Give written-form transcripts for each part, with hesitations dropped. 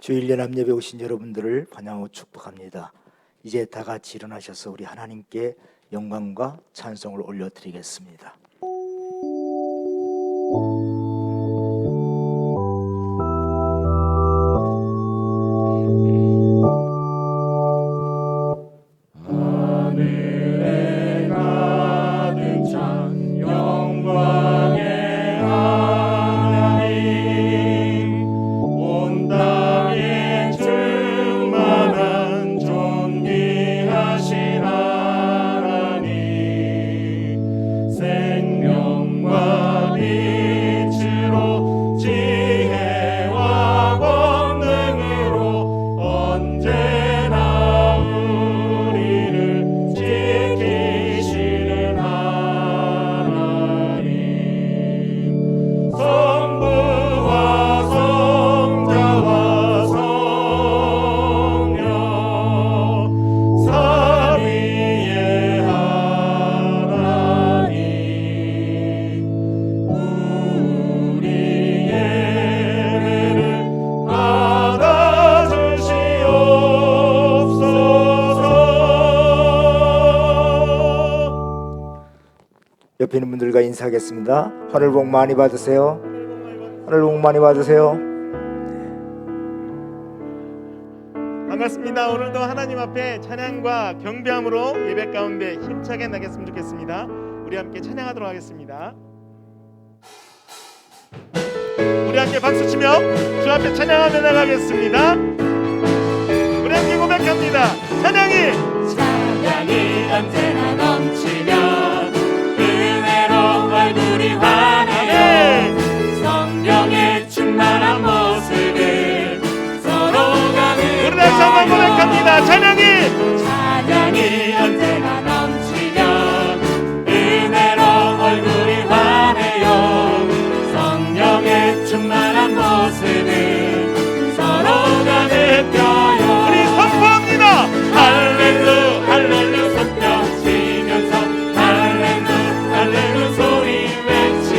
주일 연합 예배 오신 여러분들을 환영하고 축복합니다. 이제 다 같이 일어나셔서 우리 하나님께 영광과 찬송을 올려드리겠습니다. 하늘에 가득 찬 영광의 하나님, 온 땅에 충만한 존귀하신 하나님, 생명과 빛으로 지혜와 권능으로 언제나 우리를 지키시는 하나님, 성부와 성자와 성령 삼위의 하나님, 우리의 예배를 받아주시옵소서. 옆에 있는 분들과 인사하겠습니다. 하늘 복 많이 받으세요. 하늘 복 많이 받으세요. 반갑습니다. 오늘도 하나님 앞에 찬양과 경배함으로 예배 가운데 힘차게 나겠으면 좋겠습니다. 우리 함께 찬양하도록 하겠습니다. 우리 함께 박수치며 주 앞에 찬양하며 나가겠습니다. 우리 함께 고백합니다. 찬양이 언제나 넘치면 은혜로 얼굴이 환해요. 성령의 충만한 모습을 서로가 우리 다시 한번 고백합니다. 찬양이 언제나 넘치면 은혜로 얼굴이 환해요. 성령의 충만한 모습을 서로가 느껴요. 우리 선포합니다. 할렐루 할렐루 손뼉 치면서 할렐루 할렐루 소리 외치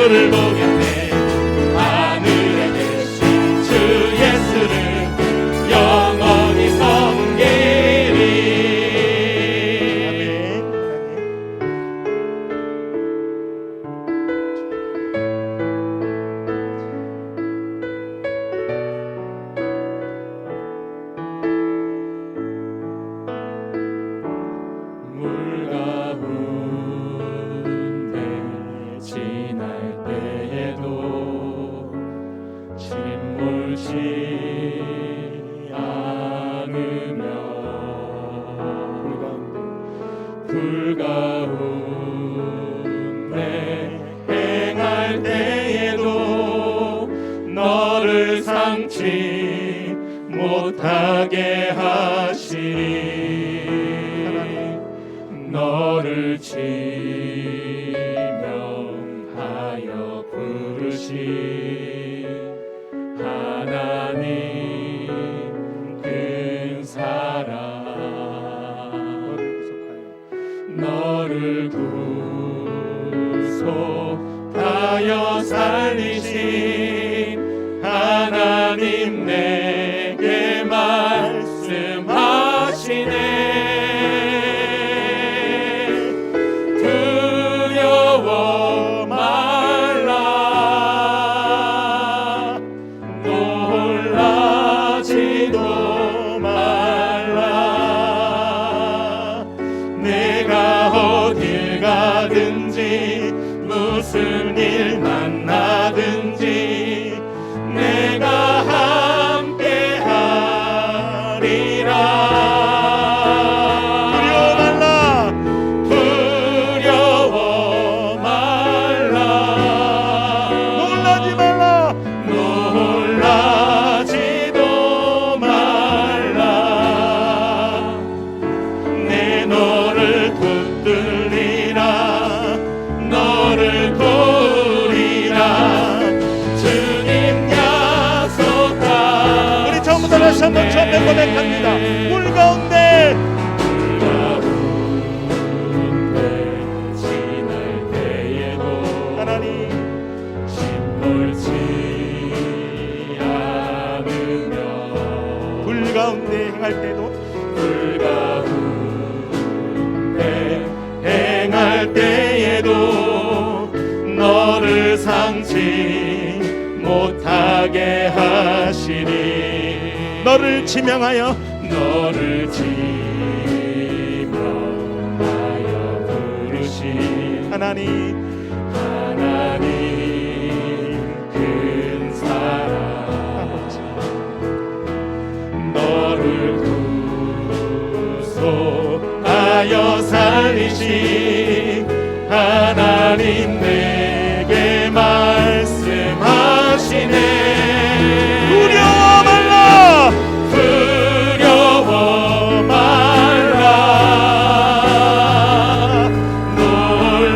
예수를 보겠네. 하늘에 계신 주 예수를 영원히 섬기리. 아멘. 물 가운데 지날 때에도 침몰치 않으며 불 가운데 행할 때에도 너를 상치 못하게 하시리. 너를 지명하여 부르신 하나님 큰 사랑, 너를 구속하여 살리신 하나님 내게 말씀하시네. 두려워 말라, 놀라지도 말라. 내가 어딜 가든지 무슨 일 만나든지 내가 함께 하리라. 다시 한번 처음에 고백합니다. 물 가운데 지날 때에도 하나님 침몰치 않으며 불 가운데 행할 때도 불 가운데 행할 때에도 너를 상치 못하게 하시니. 너를 지명하여 부르신 하나님 큰 사랑, 너를 구속하여 살리신 하나님 내게 말씀하시네. 두려워 말라, 두려워 말라,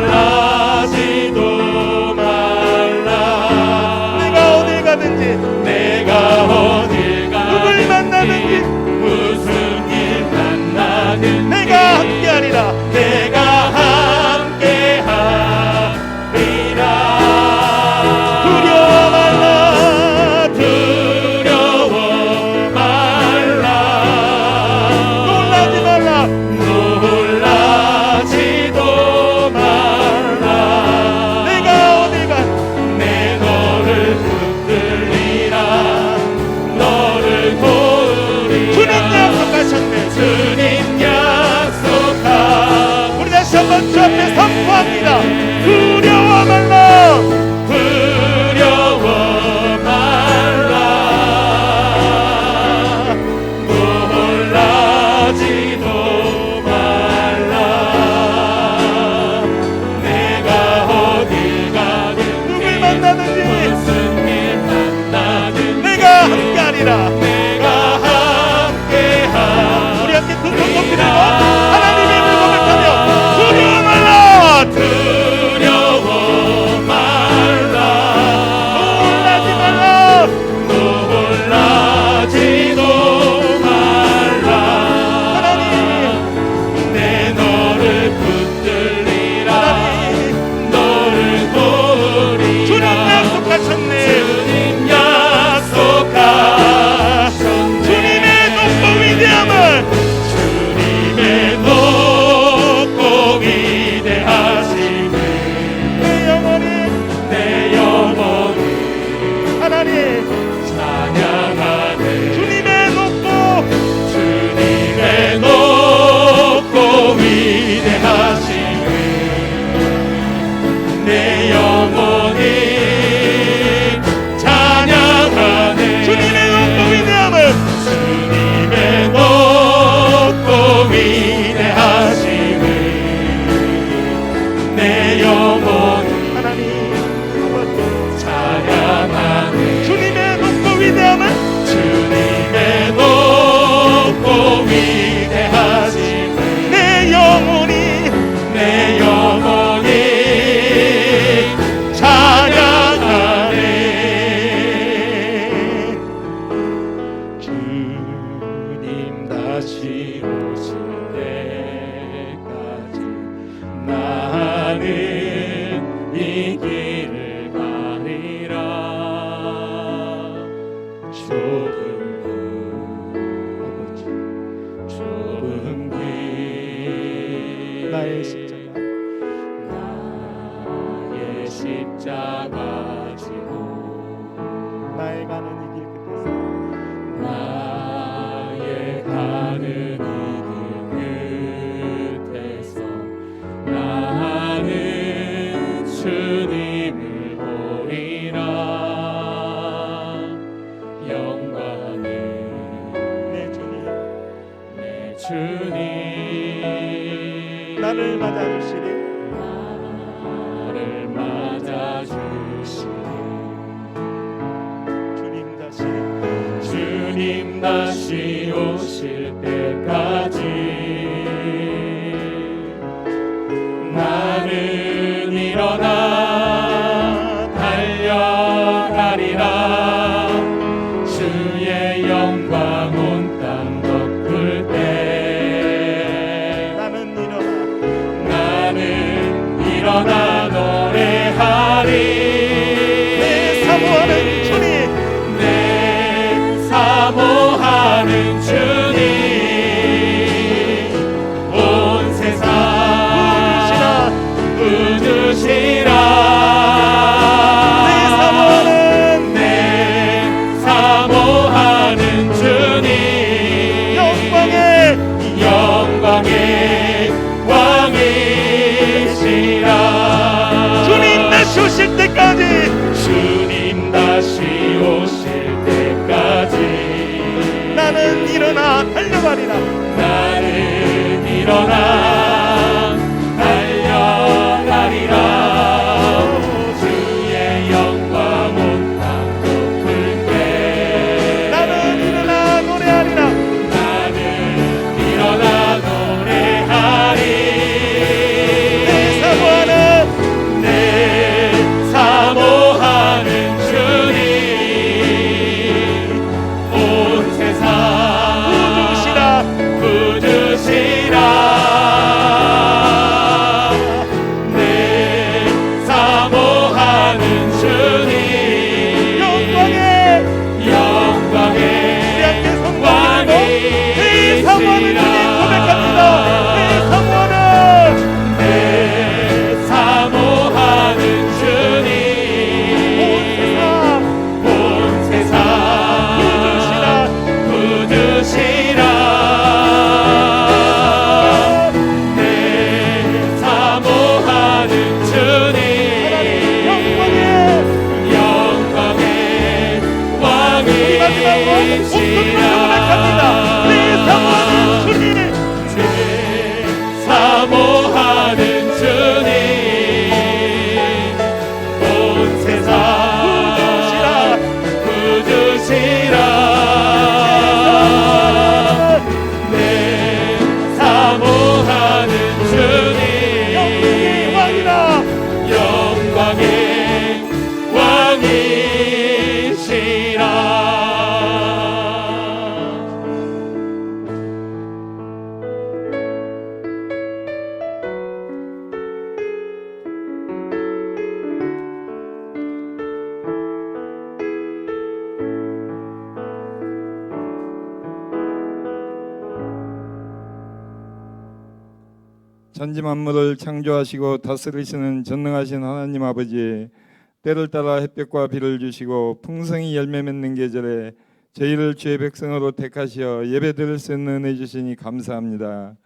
놀라지도 말라. 내가 어딜 가든지 누굴 만나든지 무슨 일 만나든지 내가 함께하리라. 내가 함께 하리라. 나의 가는 이 길 끝에서 나의 가는 이 길 끝에서 나는 주님을 보리라. 영광의 내 주님 내 주님 나를 맞아주시리. 나를 맞아주시리. 주님 다시 오실 때까지 나는 일어나 달려가리라. 주의 영광 온 땅 덮을 때 나는 일어나 노래하리. 내 사모하는 주님 내 사모하는 주님 온 세상 부주시라. 내 사모하는 주님 영광의 왕이시라. 주님 다시 오실 때까지 주님 다시 오실 때까지 나는 일어나 달려가리라. 나는 일어나 달려가리라. 주의 영광 온 땅 덮을 때 나는 일어나 노래하리라. 나는 일어나 노래하리. 내 사모하는 주님 온 세상 부주시라. 내 사모하는 주님 영광의 왕이시라. 내 사모하는 주님 온 세상 부주시라. 내 사모하는 주님 영광의 왕이시라. 내 사모하는 주님 온 세상 부주시라. 내 사모하는 주님 영광의 왕이시라. 천지 만물을 창조하시고 다스리시는 전능하신 하나님 아버지, 때를 따라 햇볕과 비를 주시고 풍성히 열매 맺는 계절에 저희를 주의 백성으로 택하시어 예배드릴 수 있는 은혜 주시니 감사합니다.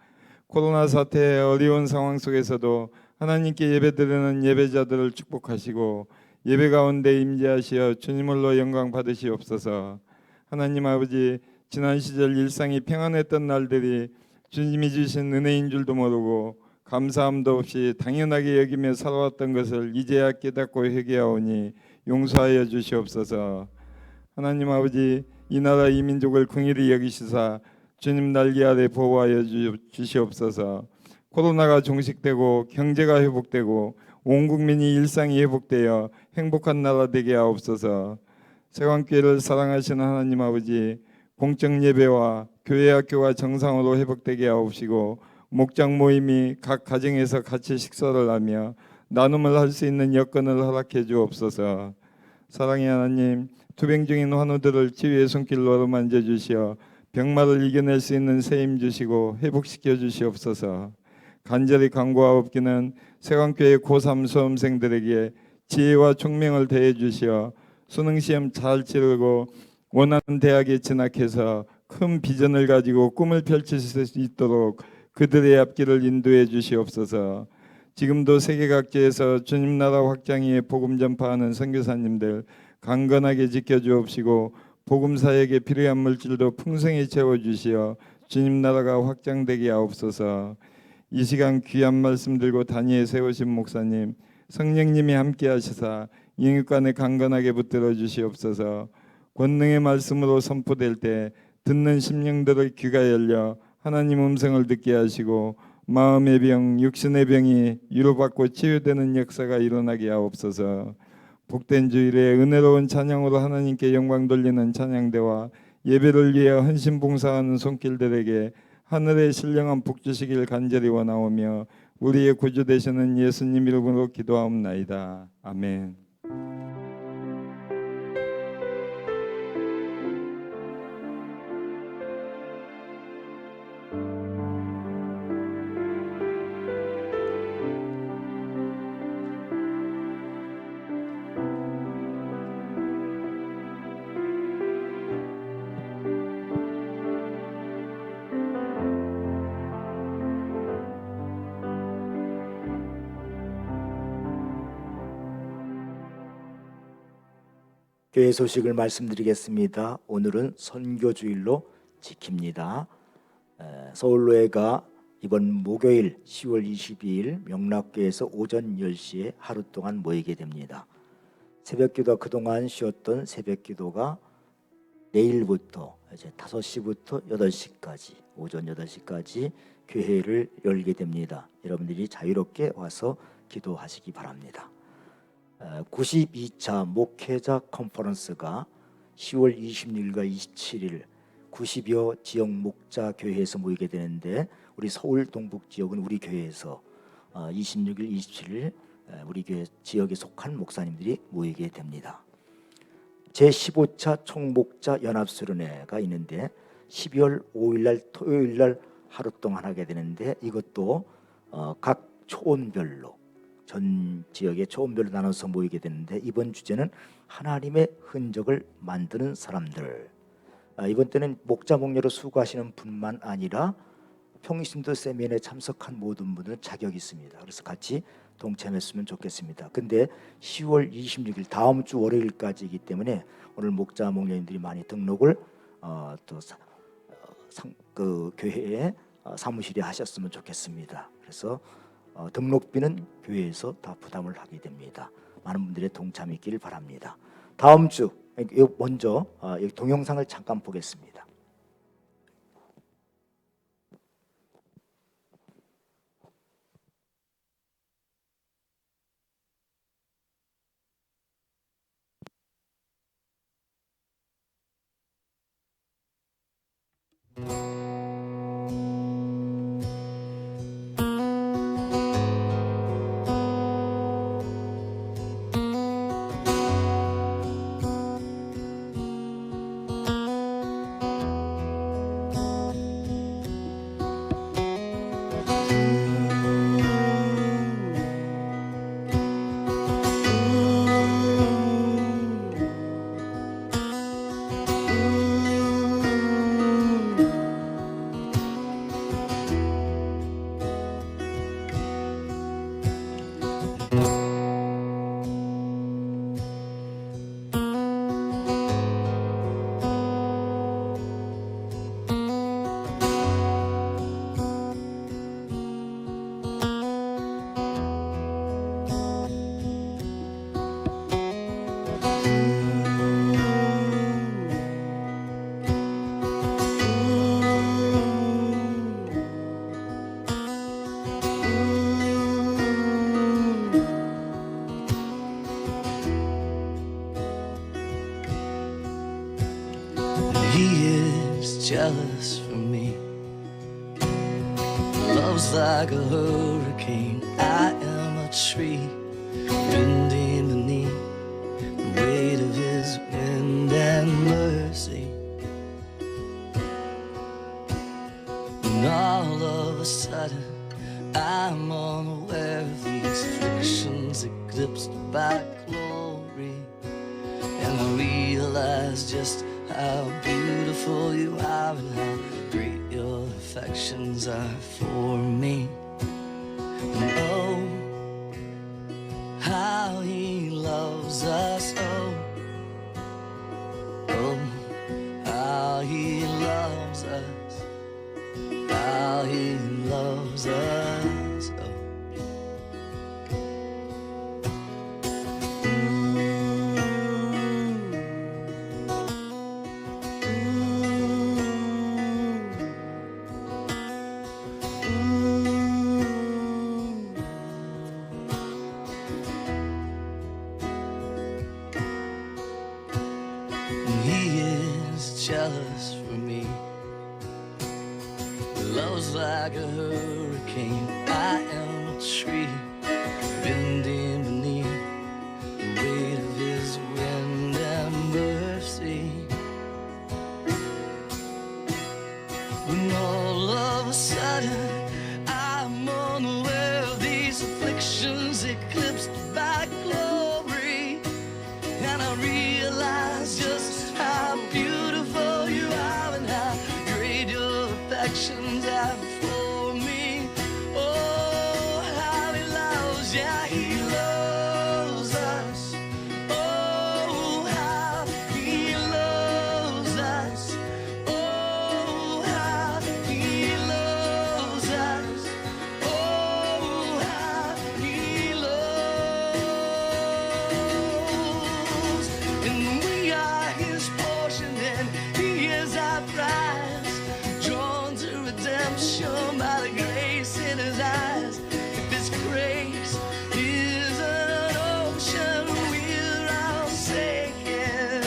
코로나 사태의 어려운 상황 속에서도 하나님께 예배드리는 예배자들을 축복하시고 예배 가운데 임재하시어 주님을로 영광 받으시옵소서. 하나님 아버지, 지난 시절 일상이 평안했던 날들이 주님이 주신 은혜인 줄도 모르고 감사함도 없이 당연하게 여기며 살아왔던 것을 이제야 깨닫고 회개하오니 용서하여 주시옵소서. 하나님 아버지, 이 나라 이 민족을 긍휼히 여기시사 주님 날개 아래 보호하여 주시옵소서. 코로나가 종식되고 경제가 회복되고 온 국민이 일상이 회복되어 행복한 나라 되게 하옵소서. 세관교회를 사랑하시는 하나님 아버지, 공적 예배와 교회 학교가 정상으로 회복되게 하옵시고 목장 모임이 각 가정에서 같이 식사를 하며 나눔을 할 수 있는 여건을 허락해 주옵소서. 사랑의 하나님, 투병 중인 환우들을 치유의 손길로 어루만져 주시어 병마를 이겨낼 수 있는 새 힘 주시고 회복시켜 주시옵소서. 간절히 간구하옵기는 세관교회 고3 수험생들에게 지혜와 총명을 더해 주시어 수능 시험 잘 치르고 원하는 대학에 진학해서 큰 비전을 가지고 꿈을 펼칠 수 있도록 그들의 앞길을 인도해 주시옵소서. 지금도 세계 각지에서 주님 나라 확장 위에 복음 전파하는 선교사님들 강건하게 지켜주옵시고 복음 사역에 필요한 물질도 풍성히 채워 주시어 주님 나라가 확장되게 하옵소서. 이 시간 귀한 말씀 들고 단위에 세우신 목사님 성령님이 함께 하시사 영육간에 강건하게 붙들어 주시옵소서. 권능의 말씀으로 선포될 때 듣는 심령들의 귀가 열려 하나님 음성을 듣게 하시고 마음의 병, 육신의 병이 위로받고 치유되는 역사가 일어나게 하옵소서. 복된 주일에 은혜로운 찬양으로 하나님께 영광 돌리는 찬양대와 예배를 위해 헌신봉사하는 손길들에게 하늘의 신령한 복 주시길 간절히 원하오며 우리의 구주 되시는 예수님 이름으로 기도하옵나이다. 아멘. 교회 소식을 말씀드리겠습니다. 오늘은 선교주일로 지킵니다. 서울로회가 이번 목요일 10월 22일 명락교에서 오전 10시에 하루 동안 모이게 됩니다. 새벽기도 그동안 쉬었던 새벽기도가 내일부터 이제 5시부터 8시까지 오전 8시까지 교회를 열게 됩니다. 여러분들이 자유롭게 와서 기도하시기 바랍니다. 92차 목회자 컨퍼런스가 10월 26일과 27일 90여 지역 목자 교회에서 모이게 되는데 우리 서울 동북 지역은 우리 교회에서 26일, 27일 우리 교회 지역에 속한 목사님들이 모이게 됩니다. 제15차 총목자 연합수련회가 있는데 12월 5일날 토요일날 하루 동안 하게 되는데 이것도 각 초원별로 전 지역의 초원별로 나눠서 모이게 되는데 이번 주제는 하나님의 흔적을 만드는 사람들. 이번 때는 목자 목녀로 수고하시는 분만 아니라 평신도 세미나에 참석한 모든 분들은 자격이 있습니다. 그래서 같이 동참했으면 좋겠습니다. 근데 10월 26일 다음 주 월요일까지이기 때문에 오늘 목자 목녀님들이 많이 등록을 그 교회에 사무실에 하셨으면 좋겠습니다. 그래서 등록비는 교회에서 다 부담을 하게 됩니다. 많은 분들의 동참이 있기를 바랍니다. 다음 주 먼저 동영상을 잠깐 보겠습니다. He is jealous for me. Love's like a hurricane. I am a tree bending beneath the weight of his wind and mercy. And all of a sudden I'm unaware of these afflictions eclipsed by realize just how beautiful you are and how great your affections are for me. And oh, how he loves us, oh, oh, how he loves us, how he loves us, oh. And he is jealous for me. Love's like a hurricane. I am a tree bending beneath the weight of his wind and mercy. When all of a sudden I'm unaware of these afflictions eclipsed by glory, and I realize just how beautiful you are and how great your affections are for me. Oh, how he loves, yeah, he loves us. Oh, how he loves us. Oh, how he loves us. Oh, how he loves. And we are his portion and he is our prize, drawn to redemption by the grace in his eyes. If his grace is an ocean, we're all sinking,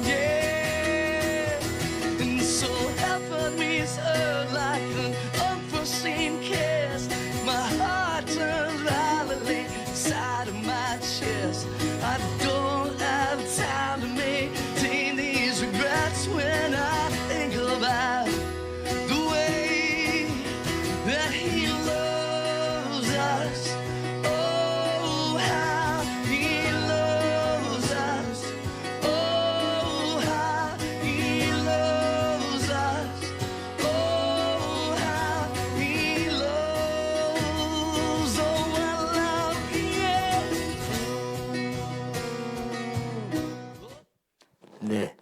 yeah. And so heaven meets earth like an unforeseen kiss. My heart turns violently inside of my chest. I don't have time to maintain these regrets when I think about the way that he loves us. Oh, how he loves us. Oh, how he loves us. Oh, how he loves. Oh, I love you. 네.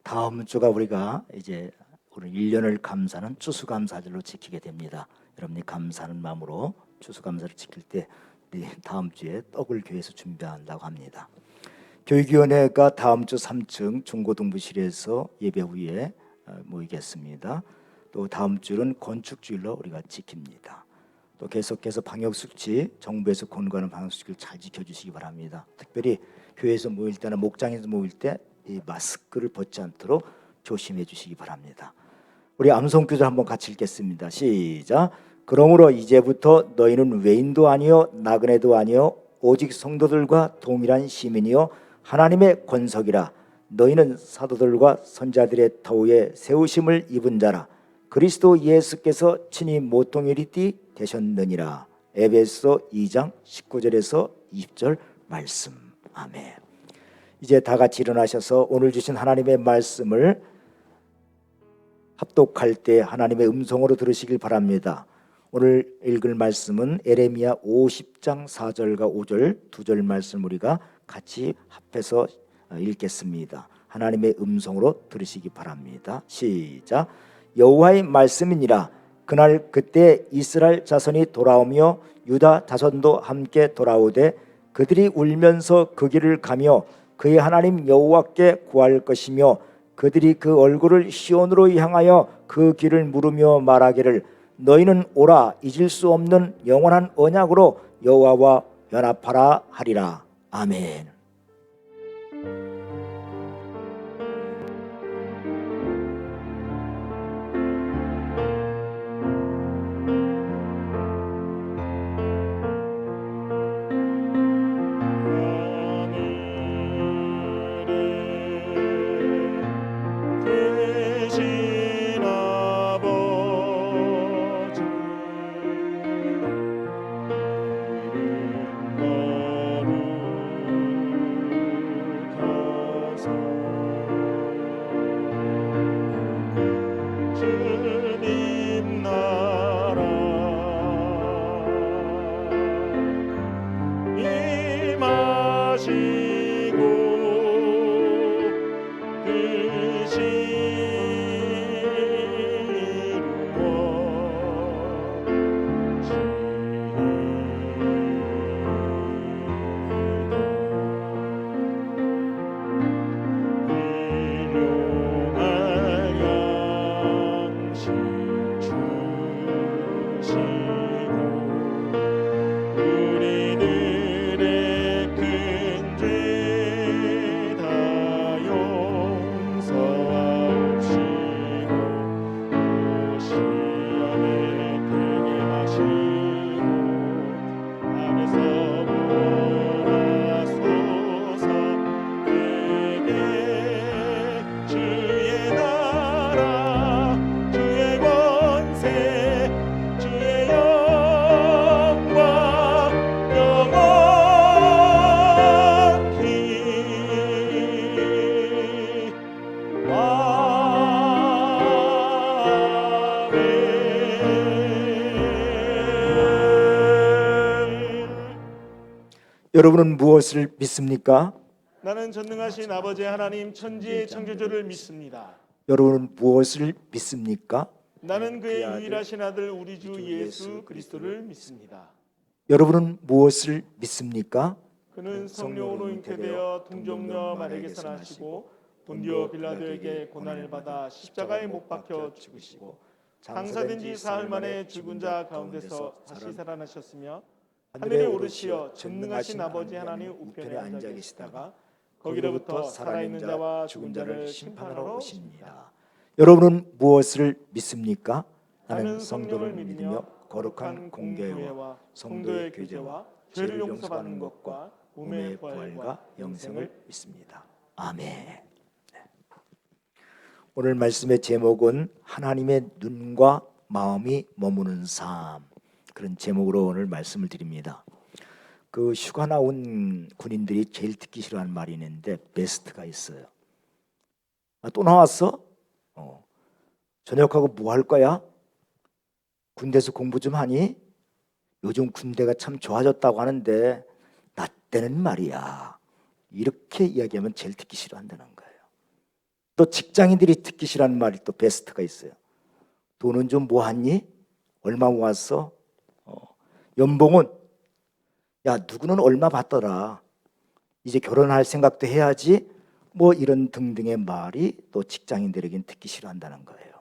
다음 주가 우리가 이제 오늘 1년을 감사하는 추수감사절로 지키게 됩니다. 여러분이 감사하는 마음으로 추수감사를 지킬 때 우리 다음 주에 떡을 교회에서 준비한다고 합니다. 교육위원회가 다음 주 3층 중고등부실에서 예배 후에 모이겠습니다. 또 다음 주는 건축주일로 우리가 지킵니다. 또 계속해서 방역수칙, 정부에서 권고하는 방역수칙을 잘 지켜주시기 바랍니다. 특별히 교회에서 모일 때나 목장에서 모일 때 이 마스크를 벗지 않도록 조심해 주시기 바랍니다. 우리 암송교절 한번 같이 읽겠습니다. 시작. 그러므로 이제부터 너희는 외인도 아니요 나그네도 아니요 오직 성도들과 동일한 시민이요 하나님의 권석이라. 너희는 사도들과 선자들의 터위에 세우심을 입은 자라. 그리스도 예수께서 친히 모퉁이띠 되셨느니라. 에베소 2장 19절에서 20절 말씀. 아멘. 이제 다 같이 일어나셔서 오늘 주신 하나님의 말씀을 합독할 때 하나님의 음성으로 들으시길 바랍니다. 오늘 읽을 말씀은 에레미야 50장 4절과 5절 두 절 말씀 우리가 같이 합해서 읽겠습니다. 하나님의 음성으로 들으시기 바랍니다. 시작. 여호와의 말씀이니라. 그날 그때 이스라엘 자손이 돌아오며 유다 자손도 함께 돌아오되 그들이 울면서 그 길을 가며 그의 하나님 여호와께 구할 것이며 그들이 그 얼굴을 시온으로 향하여 그 길을 물으며 말하기를 너희는 오라 잊을 수 없는 영원한 언약으로 여호와와 연합하라 하리라. 아멘. 그 여러분은 무엇을 믿습니까? 나는 전능하신 아버지 하나님 천지의 창조주를 믿습니다. 여러분은 무엇을 믿습니까? 나는 그의 유일하신 아들 우리 주 예수 그리스도를 믿습니다. 여러분은 무엇을 믿습니까? 그는 성령으로 잉태되어 동정녀 마리아에게서 나시고 본디오 빌라도에게 고난을 받아 십자가에 못 박혀 죽으시고 장사된 지 사흘 만에 죽은 자 가운데서 다시 살아나셨으며 하늘에 오르시어 전능하신 아버지 하나님 우편에 앉아 계시다가 거기로부터 살아있는 자와 죽은 자를 심판하러 오십니다. 여러분은 무엇을 믿습니까? 나는 성령을 믿으며 거룩한 공교회와 성도의 교제와 죄를 용서받는 것과 몸의 부활과 영생을 믿습니다. 아멘. 네. 오늘 말씀의 제목은 하나님의 눈과 마음이 머무는 삶, 그런 제목으로 오늘 말씀을 드립니다. 그 휴가 나온 군인들이 제일 듣기 싫어하는 말이 있는데 베스트가 있어요. 또 나왔어? 저녁하고 뭐 할 거야? 군대에서 공부 좀 하니? 요즘 군대가 참 좋아졌다고 하는데 나 때는 말이야. 이렇게 이야기하면 제일 듣기 싫어한다는 거예요. 또 직장인들이 듣기 싫어하는 말이 또 베스트가 있어요. 돈은 좀 뭐 하니? 얼마 모았어? 연봉은? 야, 누구는 얼마 받더라. 이제 결혼할 생각도 해야지. 뭐 이런 등등의 말이 또 직장인들에겐 듣기 싫어한다는 거예요.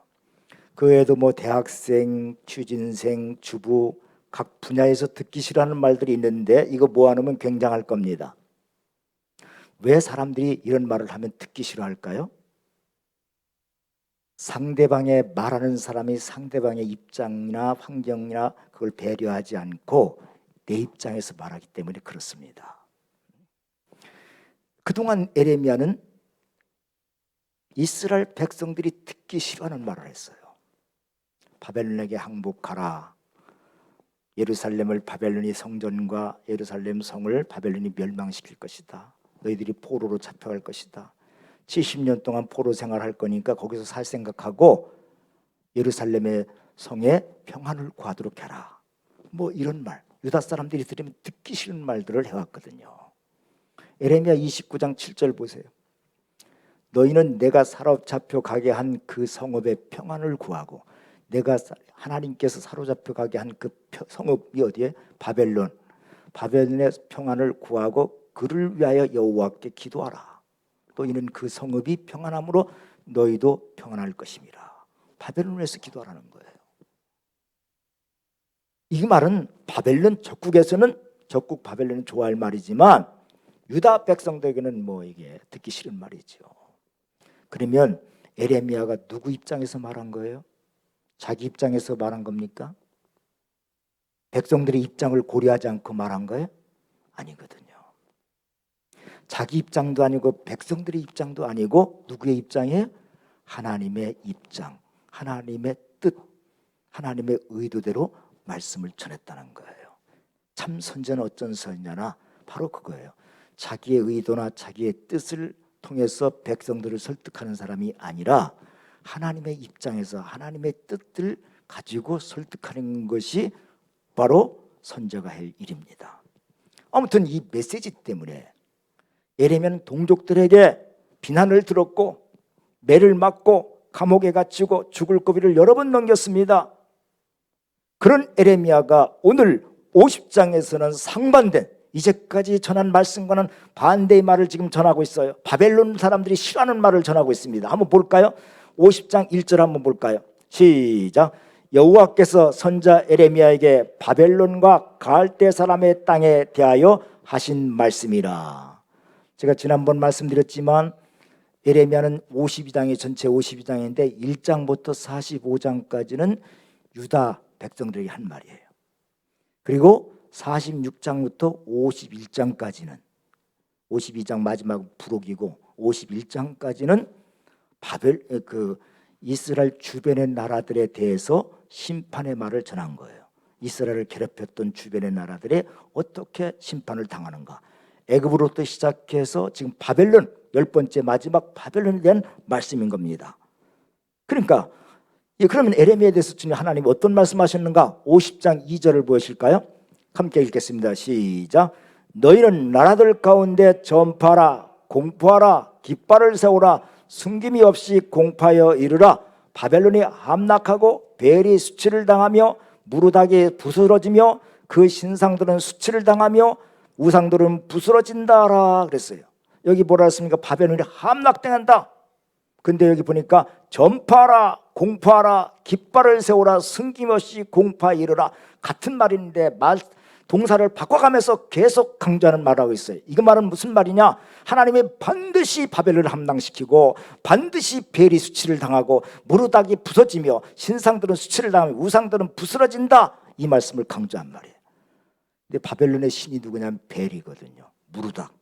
그 외에도 뭐 대학생, 취준생, 주부 각 분야에서 듣기 싫어하는 말들이 있는데 이거 모아놓으면 굉장할 겁니다. 왜 사람들이 이런 말을 하면 듣기 싫어할까요? 상대방의 말하는 사람이 상대방의 입장이나 환경이나 그걸 배려하지 않고 내 입장에서 말하기 때문에 그렇습니다. 그동안 에레미야는 이스라엘 백성들이 듣기 싫어하는 말을 했어요. 바벨론에게 항복하라. 예루살렘을 바벨론이 성전과 예루살렘 성을 바벨론이 멸망시킬 것이다. 너희들이 포로로 잡혀갈 것이다. 70년 동안 포로 생활할 거니까 거기서 살 생각하고 예루살렘의 성에 평안을 구하도록 해라. 뭐 이런 말, 유다 사람들이 들으면 듣기 싫은 말들을 해왔거든요. 에레미야 29장 7절 보세요. 너희는 내가 사로잡혀 가게 한 그 성읍의 평안을 구하고, 내가 하나님께서 사로잡혀 가게 한 그 성읍이 어디에? 바벨론. 바벨론의 평안을 구하고 그를 위하여 여호와께 기도하라. 또 이는 그 성읍이 평안함으로 너희도 평안할 것임이라. 바벨론에서 기도하라는 거예요. 이 말은 바벨론 적국에서는 적국 바벨론은 좋아할 말이지만 유다 백성들에게는 뭐 이게 듣기 싫은 말이죠. 그러면 에레미야가 누구 입장에서 말한 거예요? 자기 입장에서 말한 겁니까? 백성들의 입장을 고려하지 않고 말한 거예요? 아니거든요. 자기 입장도 아니고 백성들의 입장도 아니고 누구의 입장이에요? 하나님의 입장, 하나님의 뜻, 하나님의 의도대로 말씀을 전했다는 거예요. 참 선지자는 어쩐 선지자나 바로 그거예요. 자기의 의도나 자기의 뜻을 통해서 백성들을 설득하는 사람이 아니라 하나님의 입장에서 하나님의 뜻을 가지고 설득하는 것이 바로 선지자가 할 일입니다. 아무튼 이 메시지 때문에 에레미야는 동족들에게 비난을 들었고 매를 맞고 감옥에 갇히고 죽을 고비를 여러 번 넘겼습니다. 그런 에레미야가 오늘 50장에서는 상반된 이제까지 전한 말씀과는 반대의 말을 지금 전하고 있어요. 바벨론 사람들이 싫어하는 말을 전하고 있습니다. 한번 볼까요? 50장 1절 한번 볼까요? 시작. 여호와께서 선자 에레미야에게 바벨론과 갈대 사람의 땅에 대하여 하신 말씀이라. 제가 지난번 말씀드렸지만 에레미야는 52장이 전체 52장인데 1장부터 45장까지는 유다 백성들에게 한 말이에요. 그리고 46장부터 51장까지는 52장 마지막 부록이고 51장까지는 이스라엘 주변의 나라들에 대해서 심판의 말을 전한 거예요. 이스라엘을 괴롭혔던 주변의 나라들이 어떻게 심판을 당하는가. 애굽으로부터 시작해서 지금 바벨론 10번째 마지막 바벨론에 대한 말씀인 겁니다. 그러니까 그러면 에레미야에 대해서 주님 하나님이 어떤 말씀하셨는가? 50장 2절을 보실까요? 함께 읽겠습니다. 시작. 너희는 나라들 가운데 전파하라, 공포하라, 깃발을 세우라, 숨김이 없이 공파하여 이르라. 바벨론이 함락하고 벨이 수치를 당하며 무르닥이 부스러지며 그 신상들은 수치를 당하며 우상들은 부스러진다라 그랬어요. 여기 뭐라 했습니까? 바벨론이 함락당한다. 근데 여기 보니까 전파하라, 공파하라, 깃발을 세우라, 숨김없이 공파하여 이르라. 같은 말인데 동사를 바꿔가면서 계속 강조하는 말을 하고 있어요. 이거 말은 무슨 말이냐? 하나님이 반드시 바벨론을 함락시키고 반드시 벨이 수치를 당하고 무르닥이 부서지며 신상들은 수치를 당하며 우상들은 부스러진다. 이 말씀을 강조한 말이에요. 근데 바벨론의 신이 누구냐면 벨이거든요. 무르닥.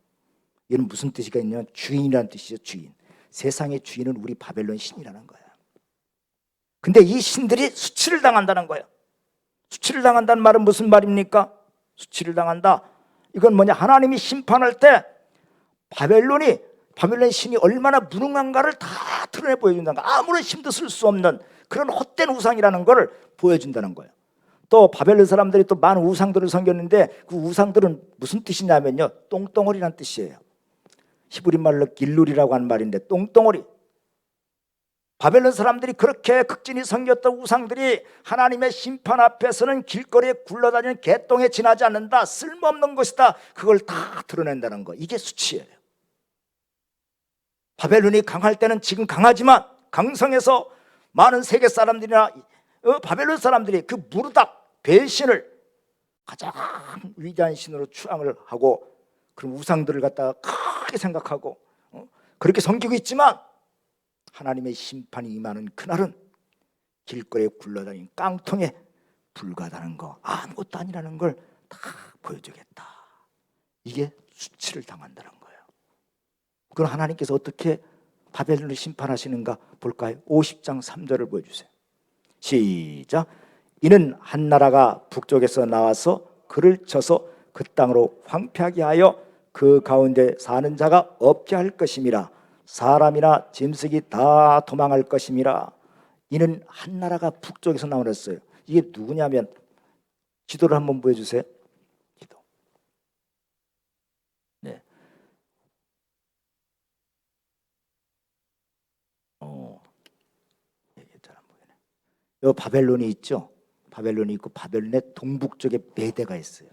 이는 무슨 뜻이가 있냐면 주인이라는 뜻이죠. 주인. 세상의 주인은 우리 바벨론 신이라는 거예요. 근데 이 신들이 수치를 당한다는 거예요. 수치를 당한다는 말은 무슨 말입니까? 수치를 당한다. 이건 뭐냐? 하나님이 심판할 때 바벨론 신이 얼마나 무능한가를 다 드러내 보여준다는 거예요. 아무런 힘도 쓸 수 없는 그런 헛된 우상이라는 걸 보여준다는 거예요. 또 바벨론 사람들이 또 많은 우상들을 섬겼는데 그 우상들은 무슨 뜻이냐면요, 똥덩어리란 뜻이에요. 히브리 말로 길룰이라고 하는 말인데 똥덩어리. 바벨론 사람들이 그렇게 극진히 섬겼던 우상들이 하나님의 심판 앞에서는 길거리에 굴러다니는 개똥에 지나지 않는다, 쓸모없는 것이다, 그걸 다 드러낸다는 거. 이게 수치예요. 바벨론이 강할 때는 지금 강하지만 강성해서 많은 세계 사람들이나 바벨론 사람들이 그 무르닥 벨신을 가장 위대한 신으로 추앙을 하고 그런 우상들을 갖다가 크게 생각하고 그렇게 섬기고 있지만 하나님의 심판이 임하는 그날은 길거리에 굴러다니는 깡통에 불과하다는 거, 아무것도 아니라는 걸 다 보여주겠다. 이게 수치를 당한다는 거예요. 그럼 하나님께서 어떻게 바벨론을 심판하시는가 볼까요? 50장 3절을 보여주세요. 시작. 이는 한 나라가 북쪽에서 나와서 그를 쳐서 그 땅으로 황폐하게 하여 그 가운데 사는 자가 없게 할 것임이라. 사람이나 짐승이 다 도망할 것임이라. 이는 한 나라가 북쪽에서 나오랬어요. 이게 누구냐면, 지도를 한번 보여주세요. 지도. 네. 잘 안 보이네. 요 바벨론이 있죠. 바벨론이 있고 바벨론의 동북쪽에 메대가 있어요.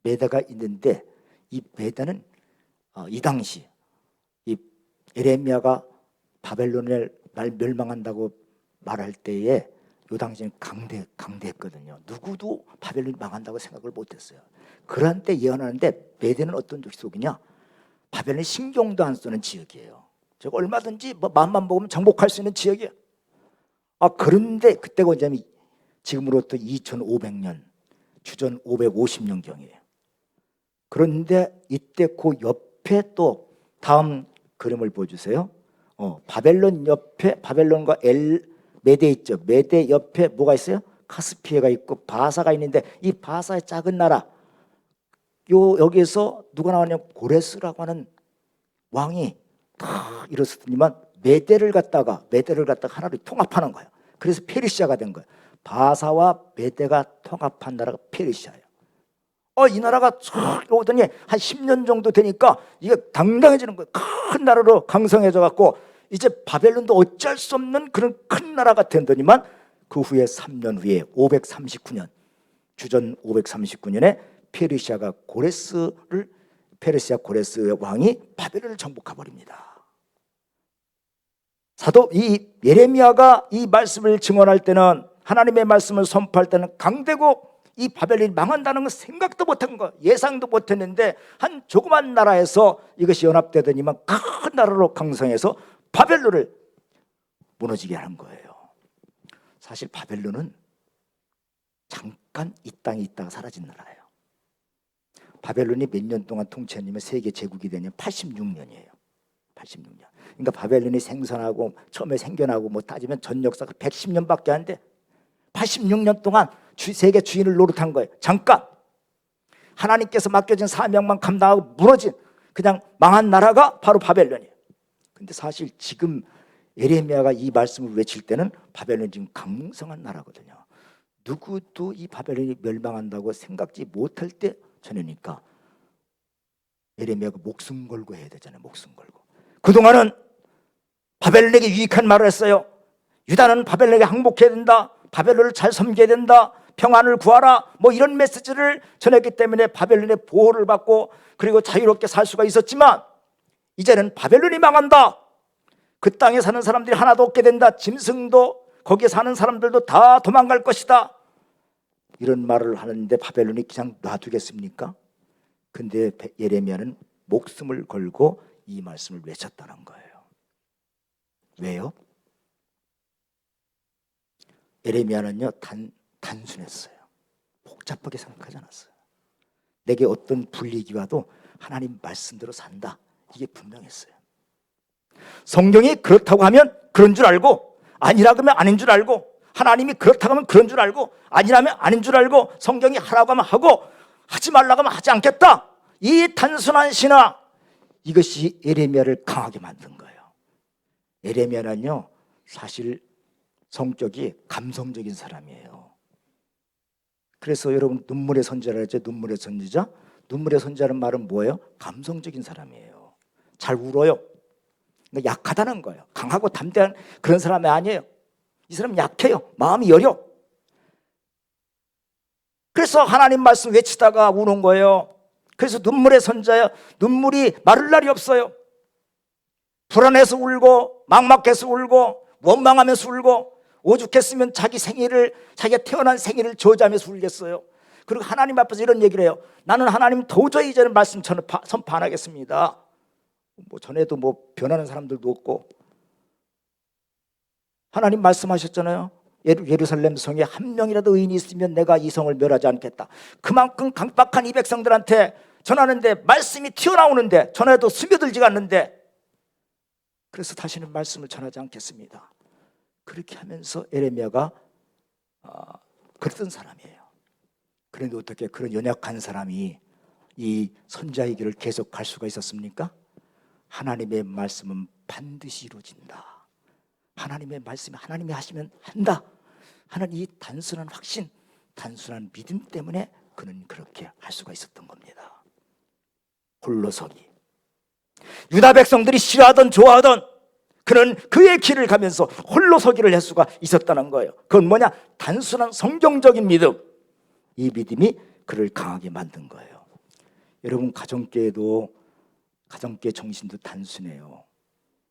메대가 있는데 이 메대는 이 당시 이 에레미야가 바벨론을 멸망한다고 말할 때에 이 당시는 강대했거든요. 누구도 바벨론이 망한다고 생각을 못했어요. 그런 때 예언하는데 메대는 어떤 속이냐? 바벨론이 신경도 안 쓰는 지역이에요. 저 얼마든지 마음만 먹으면 정복할 수 있는 지역이에요. 그런데 그때가 언제냐면 지금으로부터 2500년, 주전 550년경이에요. 그런데 이때 그 옆에 또 다음 그림을 보여주세요. 바벨론 옆에 바벨론과 메대 있죠. 메대 옆에 뭐가 있어요? 카스피해가 있고 바사가 있는데 이 바사의 작은 나라, 여기에서 누가 나왔냐면 고레스라고 하는 왕이 다 일었더니만 메대를 갖다가 하나로 통합하는 거예요. 그래서 페르시아가 된 거예요. 바사와 메대가 통합한 나라가 페르시아예요. 이 나라가 쫙 오더니 한 10년 정도 되니까 이게 당당해지는 거예요. 큰 나라로 강성해져 갖고 이제 바벨론도 어쩔 수 없는 그런 큰 나라가 된더니만 그 후에 3년 후에 539년 주전 539년에 페르시아 고레스 왕이 바벨론을 정복해 버립니다. 사도 이 예레미야가 이 말씀을 증언할 때는, 하나님의 말씀을 선포할 때는 강대국 이 바벨론이 망한다는 건 생각도 못한 거, 예상도 못했는데 한 조그만 나라에서 이것이 연합되더니만 큰 나라로 강성해서 바벨론을 무너지게 하는 거예요. 사실 바벨론은 잠깐 이 땅에 있다가 사라진 나라예요. 바벨론이 몇 년 동안 통치했냐면 세계 제국이 되냐면 86년이에요. 86년. 그러니까 바벨론이 생선하고 처음에 생겨나고 뭐 따지면 전 역사가 110년밖에 안 돼. 86년 동안 세계 주인을 노릇한 거예요. 잠깐 하나님께서 맡겨진 사명만 감당하고 무너진 그냥 망한 나라가 바로 바벨론이에요. 근데 사실 지금 예레미야가 이 말씀을 외칠 때는 바벨론이 지금 강성한 나라거든요. 누구도 이 바벨론이 멸망한다고 생각지 못할 때 전이니까 예레미야가 목숨 걸고 해야 되잖아요. 목숨 걸고. 그동안은 바벨론에게 유익한 말을 했어요. 유다는 바벨론에게 항복해야 된다. 바벨론을 잘 섬겨야 된다. 평안을 구하라. 뭐 이런 메시지를 전했기 때문에 바벨론의 보호를 받고 그리고 자유롭게 살 수가 있었지만 이제는 바벨론이 망한다. 그 땅에 사는 사람들이 하나도 없게 된다. 짐승도 거기에 사는 사람들도 다 도망갈 것이다. 이런 말을 하는데 바벨론이 그냥 놔두겠습니까? 근데 예레미야는 목숨을 걸고 이 말씀을 외쳤다는 거예요. 왜요? 예레미야는요 단순했어요. 복잡하게 생각하지 않았어요. 내게 어떤 불리기 와도 하나님 말씀대로 산다. 이게 분명했어요. 성경이 그렇다고 하면 그런 줄 알고 아니라 그러면 아닌 줄 알고 하나님이 그렇다고 하면 그런 줄 알고 아니라면 아닌 줄 알고 성경이 하라고 하면 하고 하지 말라고 하면 하지 않겠다. 이 단순한 신앙, 이것이 예레미야를 강하게 만든 거예요. 예레미야는요 사실 성격이 감성적인 사람이에요. 그래서 여러분 눈물의 선지자라 했죠. 눈물의 선지자. 눈물의 선지자는 말은 뭐예요? 감성적인 사람이에요. 잘 울어요. 그러니까 약하다는 거예요. 강하고 담대한 그런 사람이 아니에요. 이 사람은 약해요. 마음이 여려. 그래서 하나님 말씀 외치다가 우는 거예요. 그래서 눈물의 선자야. 눈물이 마를 날이 없어요. 불안해서 울고 막막해서 울고 원망하면서 울고 오죽했으면 자기가 태어난 생일을 저주하면서 울겠어요. 그리고 하나님 앞에서 이런 얘기를 해요. 나는 하나님 도저히 이제는 말씀 선포 안 하겠습니다. 뭐 전에도 뭐 변하는 사람들도 없고 하나님 말씀하셨잖아요. 예루살렘 성에 한 명이라도 의인이 있으면 내가 이 성을 멸하지 않겠다. 그만큼 강박한 이 백성들한테 전하는데 말씀이 튀어나오는데 전해도 스며들지가 않는데 그래서 다시는 말씀을 전하지 않겠습니다. 그렇게 하면서 예레미야가 그랬던 사람이에요. 그런데 어떻게 그런 연약한 사람이 이 선자의 길을 계속 갈 수가 있었습니까? 하나님의 말씀은 반드시 이루어진다. 하나님의 말씀이 하나님이 하시면 한다 하는 이 단순한 확신, 단순한 믿음 때문에 그는 그렇게 할 수가 있었던 겁니다. 홀로서기. 유다 백성들이 싫어하던 좋아하던 그는 그의 길을 가면서 홀로서기를 할 수가 있었다는 거예요. 그건 뭐냐? 단순한 성경적인 믿음. 이 믿음이 그를 강하게 만든 거예요. 여러분 가정교회도 가정교회 정신도 단순해요.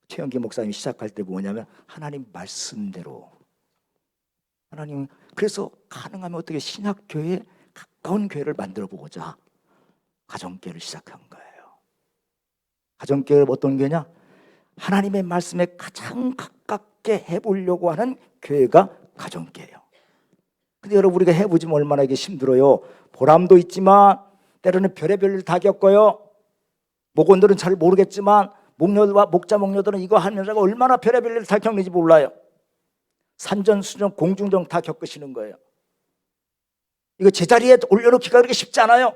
최영기 목사님이 시작할 때 뭐냐면 하나님 말씀대로 하나님, 그래서 가능하면 어떻게 신학교에 가까운 교회를 만들어 보고자 가정교회를 시작한 거예요. 가정교회가 어떤 교회냐? 하나님의 말씀에 가장 가깝게 해보려고 하는 교회가 가정교회예요. 근데 여러분 우리가 해보지면 얼마나 이게 힘들어요. 보람도 있지만 때로는 별의별 일 다 겪어요. 목원들은 잘 모르겠지만 목자 목녀들은 이거 하면서 얼마나 별의별 일 다 겪는지 몰라요. 산전수전 공중전 다 겪으시는 거예요. 이거 제자리에 올려놓기가 그렇게 쉽지 않아요.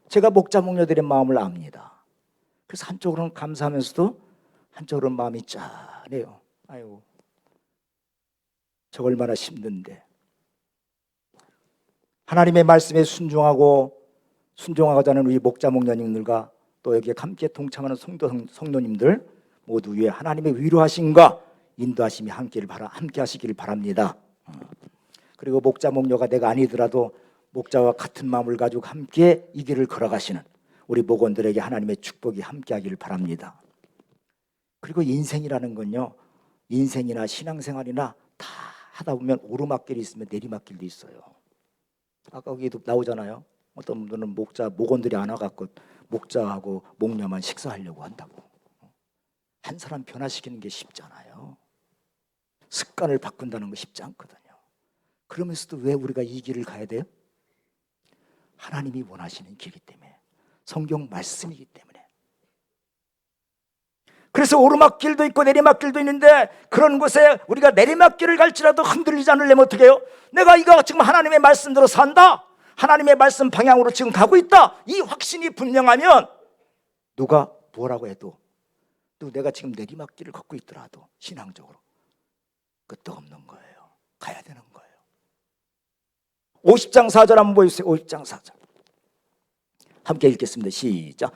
제가 목자 목녀들의 마음을 압니다. 그래서 한쪽으로는 감사하면서도 한쪽으로는 마음이 짠해요. 아유, 저 얼마나 힘든데. 하나님의 말씀에 순종하고자 하는 우리 목자 목녀님들과 또 여기에 함께 동참하는 성도님들 모두 위에 하나님의 위로하심과 인도하심이 함께 하시기를 바랍니다. 그리고 목자 목녀가 내가 아니더라도 목자와 같은 마음을 가지고 함께 이 길을 걸어가시는 우리 목원들에게 하나님의 축복이 함께하기를 바랍니다. 그리고 인생이라는 건요, 인생이나 신앙생활이나 다 하다 보면 오르막길이 있으면 내리막길도 있어요. 아까 거기도 나오잖아요. 어떤 분들은 목원들이 안 와갖고 목자하고 목녀만 식사하려고 한다고. 한 사람 변화시키는 게 쉽잖아요. 습관을 바꾼다는 거 쉽지 않거든요. 그러면서도 왜 우리가 이 길을 가야 돼요? 하나님이 원하시는 길이기 때문에, 성경 말씀이기 때문에. 그래서 오르막길도 있고 내리막길도 있는데 그런 곳에 우리가 내리막길을 갈지라도 흔들리지 않으려면 어떻게 해요? 내가 이거 지금 하나님의 말씀대로 산다, 하나님의 말씀 방향으로 지금 가고 있다, 이 확신이 분명하면 누가 뭐라고 해도, 또 내가 지금 내리막길을 걷고 있더라도 신앙적으로 끄떡없는 거예요. 가야 되는 거예요. 50장 4절 한번 보여주세요. 50장 4절 함께 읽겠습니다. 시작.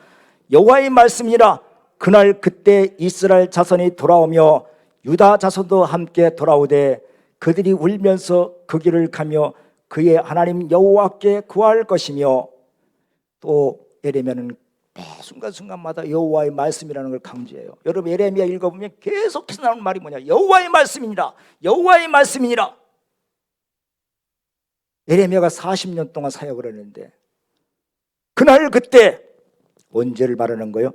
여호와의 말씀이라 그날 그때 이스라엘 자손이 돌아오며 유다 자손도 함께 돌아오되 그들이 울면서 그 길을 가며 그의 하나님 여호와께 구할 것이며, 또 예레미야는 매 순간순간마다 여호와의 말씀이라는 걸 강조해요. 여러분 예레미야 읽어보면 계속해서 나오는 말이 뭐냐? 여호와의 말씀이니라, 여호와의 말씀이니라. 예레미야가 40년 동안 사역을 했는데 그날 그때, 언제를 말하는 거예요?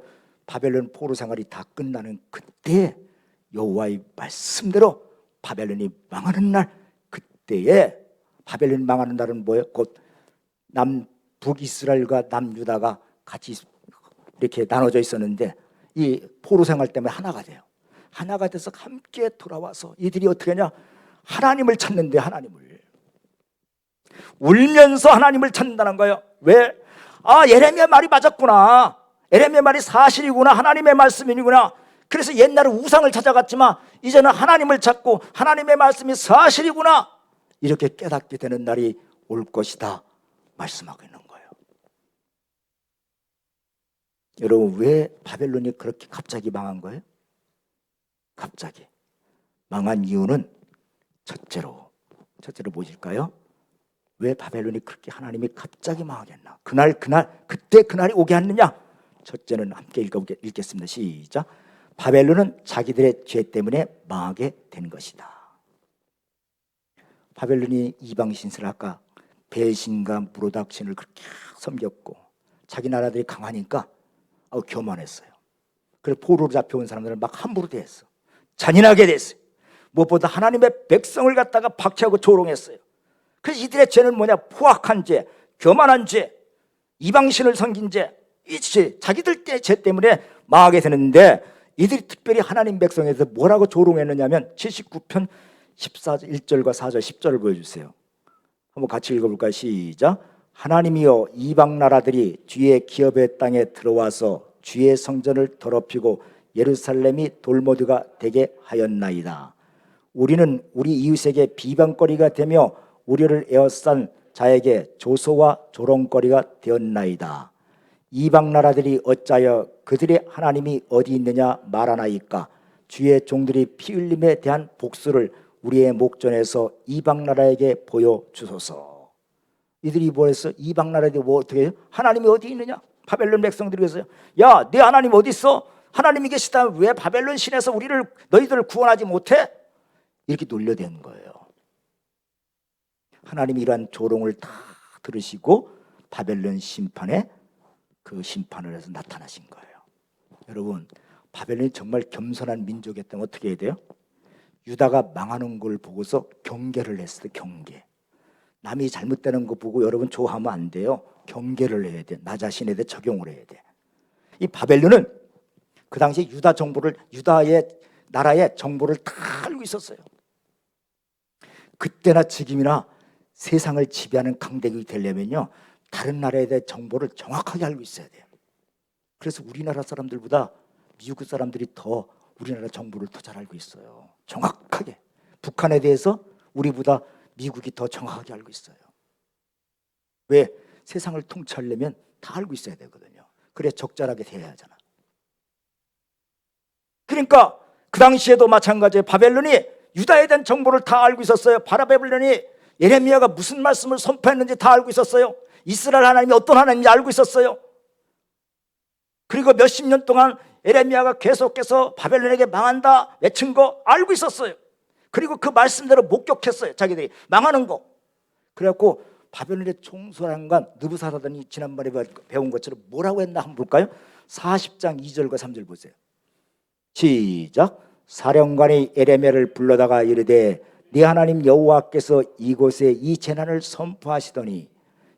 바벨론 포로 생활이 다 끝나는 그때 여호와의 말씀대로 바벨론이 망하는 날, 그때에 바벨론이 망하는 날은 뭐예요? 곧 북이스라엘과 남유다가 같이 이렇게 나눠져 있었는데 이 포로 생활 때문에 하나가 돼요. 하나가 돼서 함께 돌아와서 이들이 어떻게 하냐? 하나님을 찾는데, 하나님을 울면서 하나님을 찾는다는 거예요. 왜? 예레미야 말이 맞았구나, 예레미야 말이 사실이구나, 하나님의 말씀이구나. 그래서 옛날에 우상을 찾아갔지만 이제는 하나님을 찾고 하나님의 말씀이 사실이구나, 이렇게 깨닫게 되는 날이 올 것이다 말씀하고 있는 거예요. 여러분 왜 바벨론이 그렇게 갑자기 망한 거예요? 갑자기 망한 이유는 첫째로 무엇일까요? 왜 바벨론이 그렇게 하나님이 갑자기 망하겠나? 그때 그날이 오게 하느냐? 첫째는 함께 읽겠습니다. 시작. 바벨론은 자기들의 죄 때문에 망하게 된 것이다. 바벨론이 이방 신을 아까 배신과 무로닥신을 그렇게 섬겼고 자기 나라들이 강하니까 교만했어요. 그래서 포로로 잡혀온 사람들은 막 함부로 대했어. 잔인하게 됐어요. 무엇보다 하나님의 백성을 갖다가 박해하고 조롱했어요. 그래서 이들의 죄는 뭐냐? 포악한 죄, 교만한 죄, 이방신을 섬긴 죄, 이 죄, 자기들 죄 때문에 망하게 되는데, 이들이 특별히 하나님 백성에서 뭐라고 조롱했느냐면 79편 1절과 4절 10절을 보여주세요. 한번 같이 읽어볼까요? 시작. 하나님이여, 이방 나라들이 주의 기업의 땅에 들어와서 주의 성전을 더럽히고 예루살렘이 돌모드가 되게 하였나이다. 우리는 우리 이웃에게 비방거리가 되며 우리를 에워싼 자에게 조소와 조롱거리가 되었나이다. 이방 나라들이 어찌하여 그들의 하나님이 어디 있느냐 말하나이까? 주의 종들이 피 흘림에 대한 복수를 우리의 목전에서 이방 나라에게 보여주소서. 이들이 뭐랬어? 이방 나라들이 뭐 어떻게 해요? 하나님이 어디 있느냐? 바벨론 백성들이 그랬어요. 야, 네 하나님 어디 있어? 하나님이 계시다면 왜 바벨론 신에서 너희들을 구원하지 못해? 이렇게 놀려댄 거예요. 하나님이 이러한 조롱을 다 들으시고 바벨론 심판에 그 심판을 해서 나타나신 거예요. 여러분, 바벨론이 정말 겸손한 민족이었다면 어떻게 해야 돼요? 유다가 망하는 걸 보고서 경계를 했어요. 경계. 남이 잘못되는 거 보고 여러분 좋아하면 안 돼요. 경계를 해야 돼. 나 자신에 대해 적용을 해야 돼. 이 바벨론은 그 당시 유다의 나라의 정보를 다 알고 있었어요. 그때나 지금이나 세상을 지배하는 강대국이 되려면요, 다른 나라에 대한 정보를 정확하게 알고 있어야 돼요. 그래서 우리나라 사람들보다 미국 사람들이 더 우리나라 정보를 더 잘 알고 있어요. 정확하게. 북한에 대해서 우리보다 미국이 더 정확하게 알고 있어요. 왜? 세상을 통치하려면 다 알고 있어야 되거든요. 그래 적절하게 대해야 하잖아. 그러니까 그 당시에도 마찬가지예요. 바벨론이 유다에 대한 정보를 다 알고 있었어요. 바벨론이 예레미야가 무슨 말씀을 선포했는지 다 알고 있었어요. 이스라엘 하나님이 어떤 하나님인지 알고 있었어요. 그리고 몇십 년 동안 예레미야가 계속해서 바벨론에게 망한다 외친 거 알고 있었어요. 그리고 그 말씀대로 목격했어요. 자기들이 망하는 거. 그래갖고 바벨론의 총수장관 느부사라단이 지난번에 배운 것처럼 뭐라고 했나 한번 볼까요? 40장 2절과 3절 보세요. 시작. 사령관이 예레미야를 불러다가 이르되 네 하나님 여호와께서 이곳에 이 재난을 선포하시더니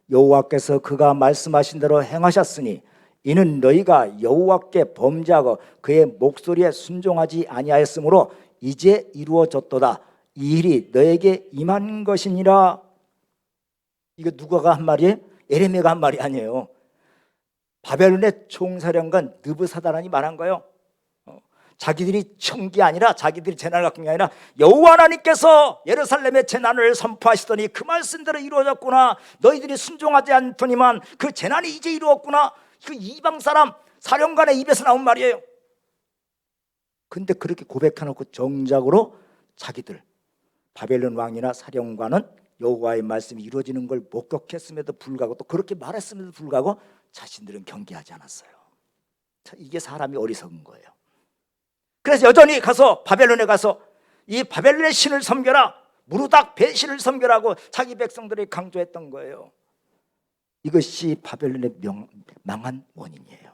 여호와께서 그가 말씀하신 대로 행하셨으니 이는 너희가 여호와께 범죄하고 그의 목소리에 순종하지 아니하였으므로 이제 이루어졌도다. 이 일이 너에게 임한 것이니라. 이거 누가가 한 말이에요? 예레미야가 한 말이 아니에요. 바벨론의 총사령관 느부사다란이 말한 거예요. 자기들이 청기 아니라 자기들이 재난을 겪은 게 아니라 여호와 하나님께서 예루살렘의 재난을 선포하시더니 그 말씀대로 이루어졌구나. 너희들이 순종하지 않더니만 그 재난이 이제 이루었구나. 그 이방 사람 사령관의 입에서 나온 말이에요. 근데 그렇게 고백해놓고 정작으로 자기들 바벨론 왕이나 사령관은 여호와의 말씀이 이루어지는 걸 목격했음에도 불구하고 또 그렇게 말했음에도 불구하고 자신들은 경계하지 않았어요. 이게 사람이 어리석은 거예요. 그래서 여전히 가서 바벨론에 가서 이 바벨론의 신을 섬겨라, 무르닥 배신을 섬겨라고 자기 백성들이 강조했던 거예요. 이것이 바벨론의 망한 원인이에요.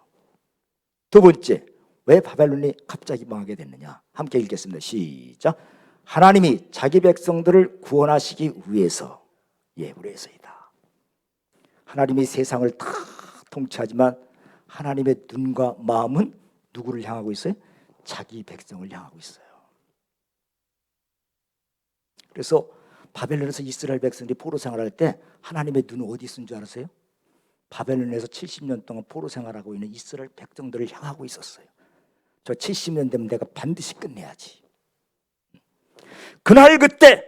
두 번째, 왜 바벨론이 갑자기 망하게 됐느냐? 함께 읽겠습니다. 시작. 하나님이 자기 백성들을 구원하시기 위해서, 위해서이다. 하나님이 세상을 다 통치하지만 하나님의 눈과 마음은 누구를 향하고 있어요? 자기 백성을 향하고 있어요. 그래서 바벨론에서 이스라엘 백성들이 포로 생활할 때 하나님의 눈은 어디 있는 줄 알았어요? 바벨론에서 70년 동안 포로 생활하고 있는 이스라엘 백성들을 향하고 있었어요. 저 70년 되면 내가 반드시 끝내야지. 그날 그때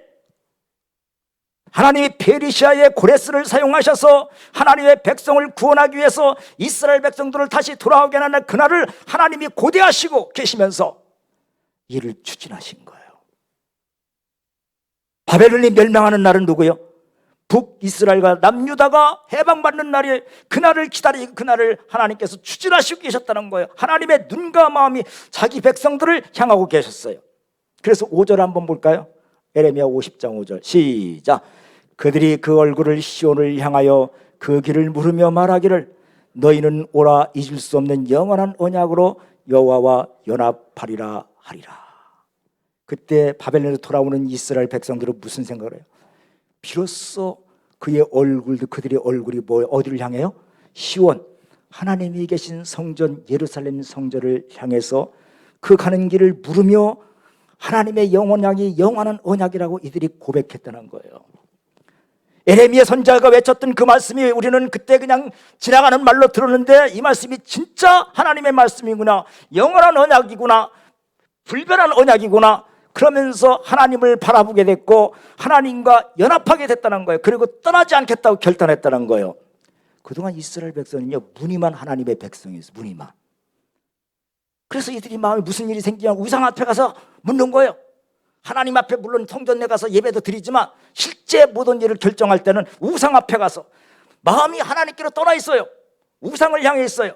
하나님이 페르시아의 고레스를 사용하셔서 하나님의 백성을 구원하기 위해서 이스라엘 백성들을 다시 돌아오게 하는 그날을 하나님이 고대하시고 계시면서 이를 추진하신 거예요. 바벨론이 멸망하는 날은 누구요? 북이스라엘과 남유다가 해방받는 날이 그날을 기다리고 그날을 하나님께서 추진하시고 계셨다는 거예요. 하나님의 눈과 마음이 자기 백성들을 향하고 계셨어요. 그래서 5절 한번 볼까요? 예레미야 50장 5절 시작. 그들이 그 얼굴을 시온을 향하여 그 길을 물으며 말하기를 너희는 오라 잊을 수 없는 영원한 언약으로 여호와와 연합하리라 하리라. 그때 바벨론에서 돌아오는 이스라엘 백성들은 무슨 생각을 해요? 비로소 그의 얼굴도 그들의 얼굴이 어디를 향해요? 시온, 하나님이 계신 성전 예루살렘 성전을 향해서 그 가는 길을 물으며 하나님의 영원약이 영원한 언약이라고 이들이 고백했다는 거예요. 예레미야 선지자가 외쳤던 그 말씀이 우리는 그때 그냥 지나가는 말로 들었는데 이 말씀이 진짜 하나님의 말씀이구나, 영원한 언약이구나, 불변한 언약이구나, 그러면서 하나님을 바라보게 됐고 하나님과 연합하게 됐다는 거예요. 그리고 떠나지 않겠다고 결단했다는 거예요. 그동안 이스라엘 백성은요, 무늬만 하나님의 백성이었어요. 무늬만. 그래서 이들이 마음에 무슨 일이 생기면 우상 앞에 가서 묻는 거예요. 하나님 앞에 물론 성전에 가서 예배도 드리지만 실제 모든 일을 결정할 때는 우상 앞에 가서 마음이 하나님께로 떠나 있어요. 우상을 향해 있어요.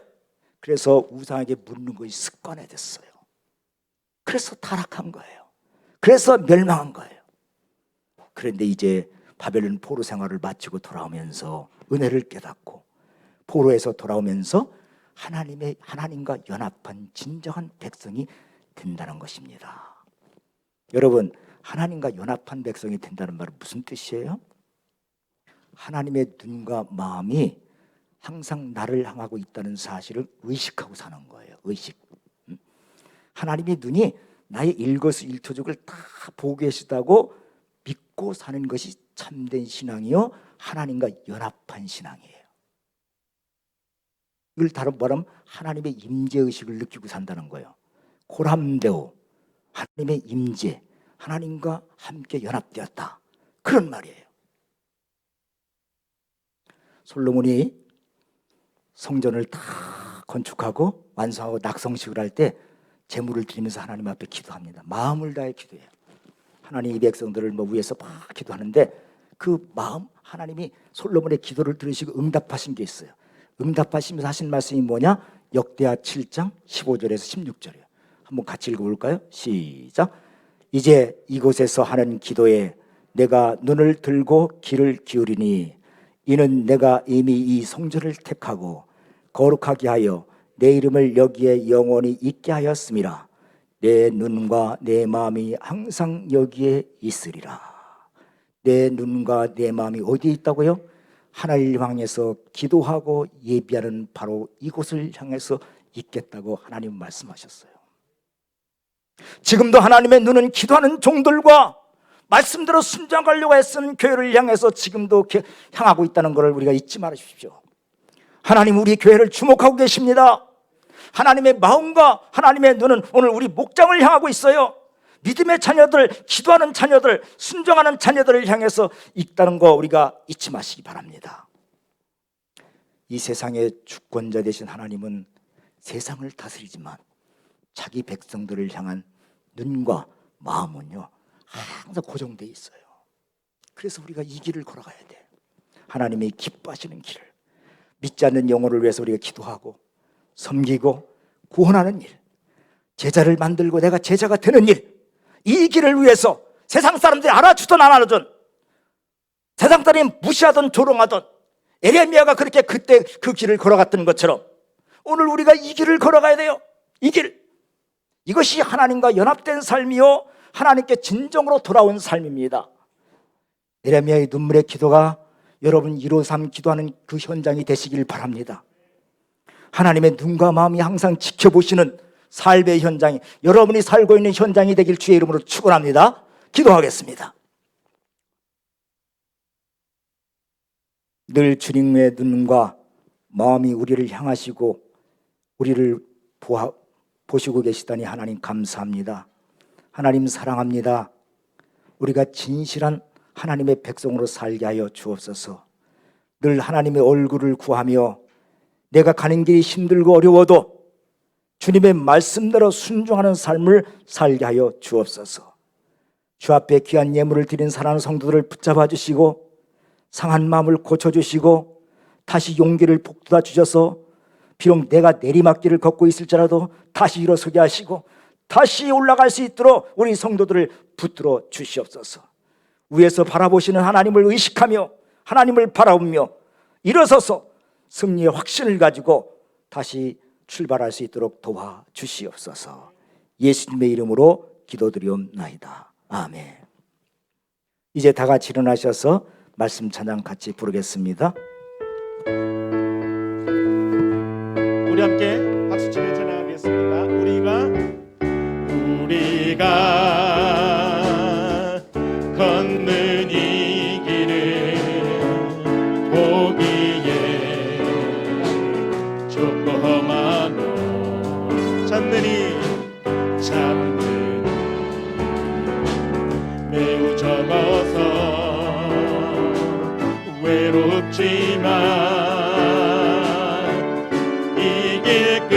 그래서 우상에게 묻는 것이 습관이 됐어요. 그래서 타락한 거예요. 그래서 멸망한 거예요. 그런데 이제 바벨론 포로 생활을 마치고 돌아오면서 은혜를 깨닫고 포로에서 돌아오면서 하나님과 연합한 진정한 백성이 된다는 것입니다. 여러분, 하나님과 연합한 백성이 된다는 말은 무슨 뜻이에요? 하나님의 눈과 마음이 항상 나를 향하고 있다는 사실을 의식하고 사는 거예요. 의식. 하나님의 눈이 나의 일거수일투족을 다 보고 계시다고 믿고 사는 것이 참된 신앙이요, 하나님과 연합한 신앙이에요. 이걸 다른 말하면 하나님의 임재의식을 느끼고 산다는 거예요. 고람대오, 하나님의 임재, 하나님과 함께 연합되었다, 그런 말이에요. 솔로몬이 성전을 다 건축하고 완성하고 낙성식을 할 때 제물을 드리면서 하나님 앞에 기도합니다. 마음을 다해 기도해요. 하나님 이 백성들을 뭐 위해서 막 기도하는데 그 마음, 하나님이 솔로몬의 기도를 들으시고 응답하신 게 있어요. 응답하시면서 하신 말씀이 뭐냐? 역대하 7장 15절에서 16절이에요. 한번 같이 읽어볼까요? 시작. 이제 이곳에서 하는 기도에 내가 눈을 들고 귀를 기울이니 이는 내가 이미 이 성전을 택하고 거룩하게 하여 내 이름을 여기에 영원히 있게 하였음이라. 내 눈과 내 마음이 항상 여기에 있으리라. 내 눈과 내 마음이 어디에 있다고요? 하나님을 향해서 기도하고 예비하는 바로 이곳을 향해서 있겠다고 하나님 말씀하셨어요. 지금도 하나님의 눈은 기도하는 종들과 말씀대로 순종하려고 애쓰는 교회를 향해서 지금도 향하고 있다는 것을 우리가 잊지 말아주십시오. 하나님 우리 교회를 주목하고 계십니다. 하나님의 마음과 하나님의 눈은 오늘 우리 목장을 향하고 있어요. 믿음의 자녀들, 기도하는 자녀들, 순종하는 자녀들을 향해서 있다는 거 우리가 잊지 마시기 바랍니다. 이 세상의 주권자 되신 하나님은 세상을 다스리지만 자기 백성들을 향한 눈과 마음은요 항상 고정되어 있어요. 그래서 우리가 이 길을 걸어가야 돼. 하나님이 기뻐하시는 길을, 믿지 않는 영혼을 위해서 우리가 기도하고 섬기고 구원하는 일, 제자를 만들고 내가 제자가 되는 일, 이 길을 위해서 세상 사람들이 알아주든 안 알아주든, 세상 사람이 무시하든 조롱하든 에레미야가 그렇게 그때 그 길을 걸어갔던 것처럼 오늘 우리가 이 길을 걸어가야 돼요. 이 길, 이것이 하나님과 연합된 삶이요 하나님께 진정으로 돌아온 삶입니다. 에레미야의 눈물의 기도가 여러분 153 기도하는 그 현장이 되시길 바랍니다. 하나님의 눈과 마음이 항상 지켜보시는 삶의 현장이 여러분이 살고 있는 현장이 되길 주의 이름으로 축원합니다. 기도하겠습니다. 늘 주님의 눈과 마음이 우리를 향하시고 우리를 보시고 계시다니 하나님 감사합니다. 하나님 사랑합니다. 우리가 진실한 하나님의 백성으로 살게 하여 주옵소서. 늘 하나님의 얼굴을 구하며 내가 가는 길이 힘들고 어려워도 주님의 말씀대로 순종하는 삶을 살게 하여 주옵소서. 주 앞에 귀한 예물을 드린 사랑하는 성도들을 붙잡아 주시고 상한 마음을 고쳐주시고 다시 용기를 북돋아 주셔서 비록 내가 내리막길을 걷고 있을지라도 다시 일어서게 하시고 다시 올라갈 수 있도록 우리 성도들을 붙들어 주시옵소서. 위에서 바라보시는 하나님을 의식하며 하나님을 바라보며 일어서서 승리의 확신을 가지고 다시 출발할 수 있도록 도와주시옵소서. 예수님의 이름으로 기도드리옵나이다. 아멘. 이제 다 같이 일어나셔서 말씀 찬양 같이 부르겠습니다. 우리 함께 박수 치며 찬양하겠습니다. 우리가 걷는 이 길을 보기에 조그마도 찾느니 매우 적어서 외롭지만 이 길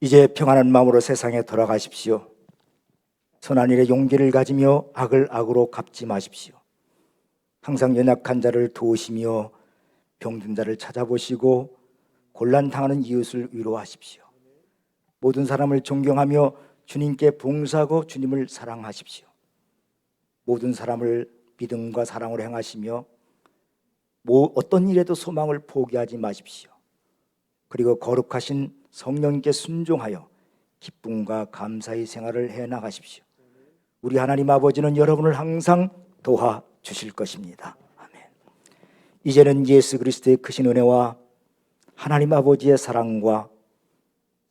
이제 평안한 마음으로 세상에 돌아가십시오. 선한 일에 용기를 가지며 악을 악으로 갚지 마십시오. 항상 연약한 자를 도우시며 병든 자를 찾아보시고 곤란 당하는 이웃을 위로하십시오. 모든 사람을 존경하며 주님께 봉사하고 주님을 사랑하십시오. 모든 사람을 믿음과 사랑으로 행하시며 어떤 일에도 소망을 포기하지 마십시오. 그리고 거룩하신 성령님께 순종하여 기쁨과 감사의 생활을 해나가십시오. 우리 하나님 아버지는 여러분을 항상 도와주실 것입니다. 아멘. 이제는 예수 그리스도의 크신 은혜와 하나님 아버지의 사랑과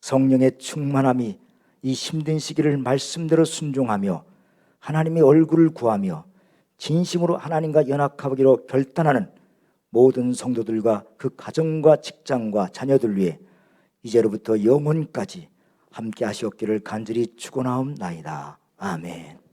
성령의 충만함이 이 힘든 시기를 말씀대로 순종하며 하나님의 얼굴을 구하며 진심으로 하나님과 연합하기로 결단하는 모든 성도들과 그 가정과 직장과 자녀들 위해 이제로부터 영원까지 함께 하시옵기를 간절히 축원하옵나이다. 아멘.